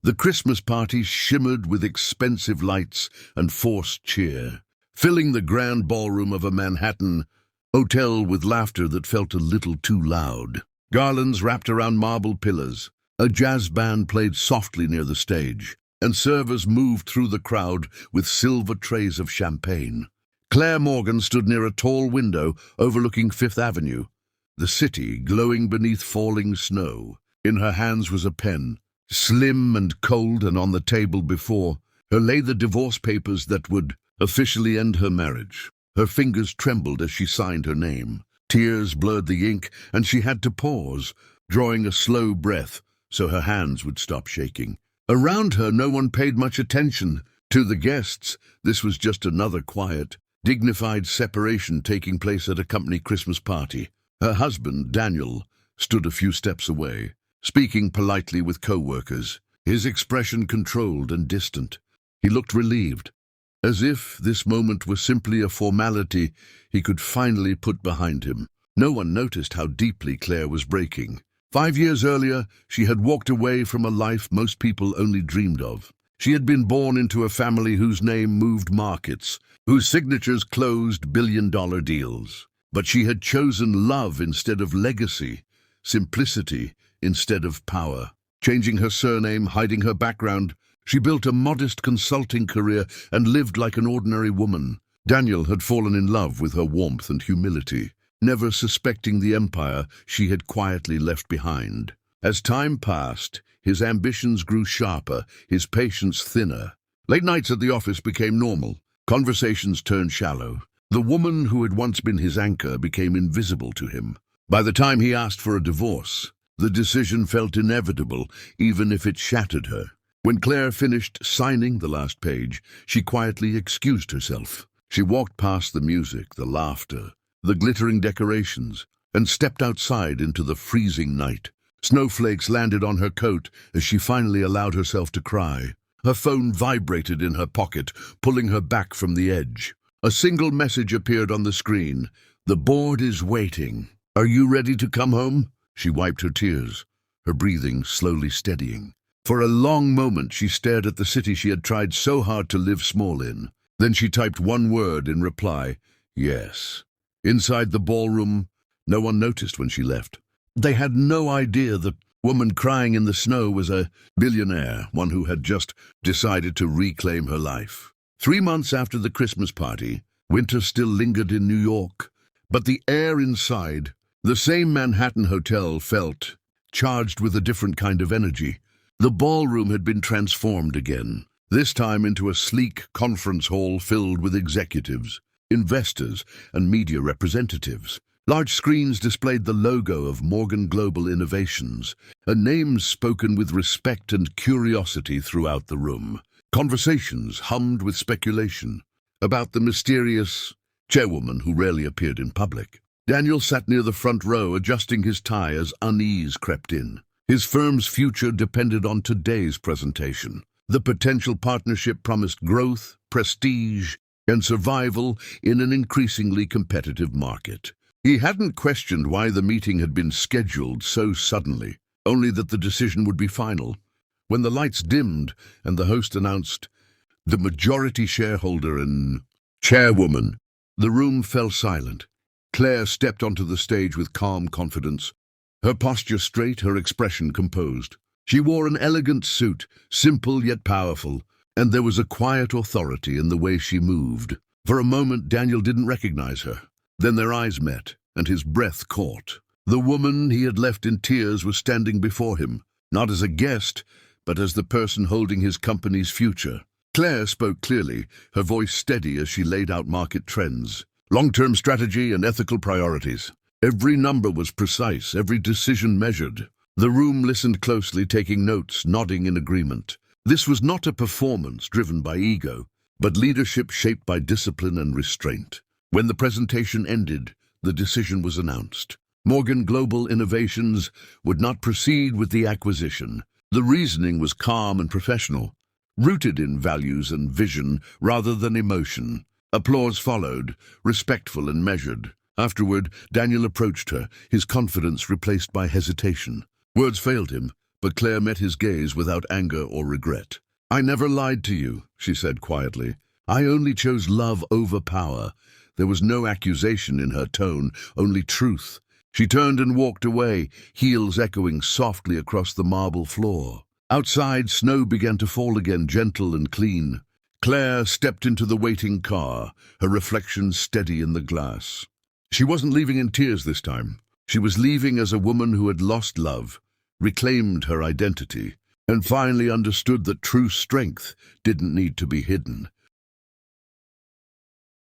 The Christmas party shimmered with expensive lights and forced cheer, filling the grand ballroom of a Manhattan hotel with laughter that felt a little too loud. Garlands wrapped around marble pillars, a jazz band played softly near the stage, and servers moved through the crowd with silver trays of champagne. Claire Morgan stood near a tall window overlooking Fifth Avenue, the city glowing beneath falling snow. In her hands was a pen, slim and cold, and on the table before her lay the divorce papers that would officially end her marriage. Her fingers trembled as she signed her name. Tears blurred the ink, and she had to pause, drawing a slow breath so her hands would stop shaking. Around her, no one paid much attention. To the guests, this was just another quiet, dignified separation taking place at a company Christmas party. Her husband, Daniel, stood a few steps away, speaking politely with co-workers, his expression controlled and distant. He looked relieved, as if this moment was simply a formality he could finally put behind him. No one noticed how deeply Claire was breaking. 5 years earlier, she had walked away from a life most people only dreamed of. She had been born into a family whose name moved markets, whose signatures closed billion-dollar deals. But she had chosen love instead of legacy, simplicity instead of power. Changing her surname, hiding her background, she built a modest consulting career and lived like an ordinary woman. Daniel had fallen in love with her warmth and humility, never suspecting the empire she had quietly left behind. As time passed, his ambitions grew sharper, his patience thinner. Late nights at the office became normal. Conversations turned shallow. The woman who had once been his anchor became invisible to him. By the time he asked for a divorce, the decision felt inevitable, even if it shattered her. When Claire finished signing the last page, she quietly excused herself. She walked past the music, the laughter, the glittering decorations, and stepped outside into the freezing night. Snowflakes landed on her coat as she finally allowed herself to cry. Her phone vibrated in her pocket, pulling her back from the edge. A single message appeared on the screen. "The board is waiting. Are you ready to come home?" She wiped her tears, her breathing slowly steadying. For a long moment she stared at the city she had tried so hard to live small in. Then she typed one word in reply: yes. Inside the ballroom, no one noticed when she left. They had no idea the woman crying in the snow was a billionaire, one who had just decided to reclaim her life. 3 months after the Christmas party, winter still lingered in New York, but the air inside the same Manhattan hotel felt charged with a different kind of energy. The ballroom had been transformed again, this time into a sleek conference hall filled with executives, investors, and media representatives. Large screens displayed the logo of Morgan Global Innovations, a name spoken with respect and curiosity throughout the room. Conversations hummed with speculation about the mysterious chairwoman who rarely appeared in public. Daniel sat near the front row, adjusting his tie as unease crept in. His firm's future depended on today's presentation. The potential partnership promised growth, prestige, and survival in an increasingly competitive market. He hadn't questioned why the meeting had been scheduled so suddenly, only that the decision would be final. When the lights dimmed and the host announced the majority shareholder and chairwoman, the room fell silent. Claire stepped onto the stage with calm confidence, her posture straight, her expression composed. She wore an elegant suit, simple yet powerful, and there was a quiet authority in the way she moved. For a moment, Daniel didn't recognize her. Then their eyes met, and his breath caught. The woman he had left in tears was standing before him, not as a guest, but as the person holding his company's future. Claire spoke clearly, her voice steady as she laid out market trends, long-term strategy, and ethical priorities. Every number was precise, every decision measured. The room listened closely, taking notes, nodding in agreement. This was not a performance driven by ego, but leadership shaped by discipline and restraint. When the presentation ended, the decision was announced. Morgan Global Innovations would not proceed with the acquisition. The reasoning was calm and professional, rooted in values and vision rather than emotion. Applause followed, respectful and measured. Afterward, Daniel approached her, his confidence replaced by hesitation. Words failed him, but Claire met his gaze without anger or regret. "I never lied to you," she said quietly. "I only chose love over power." There was no accusation in her tone, only truth. She turned and walked away, heels echoing softly across the marble floor. Outside, snow began to fall again, gentle and clean. Claire stepped into the waiting car, her reflection steady in the glass. She wasn't leaving in tears this time. She was leaving as a woman who had lost love, reclaimed her identity, and finally understood that true strength didn't need to be hidden.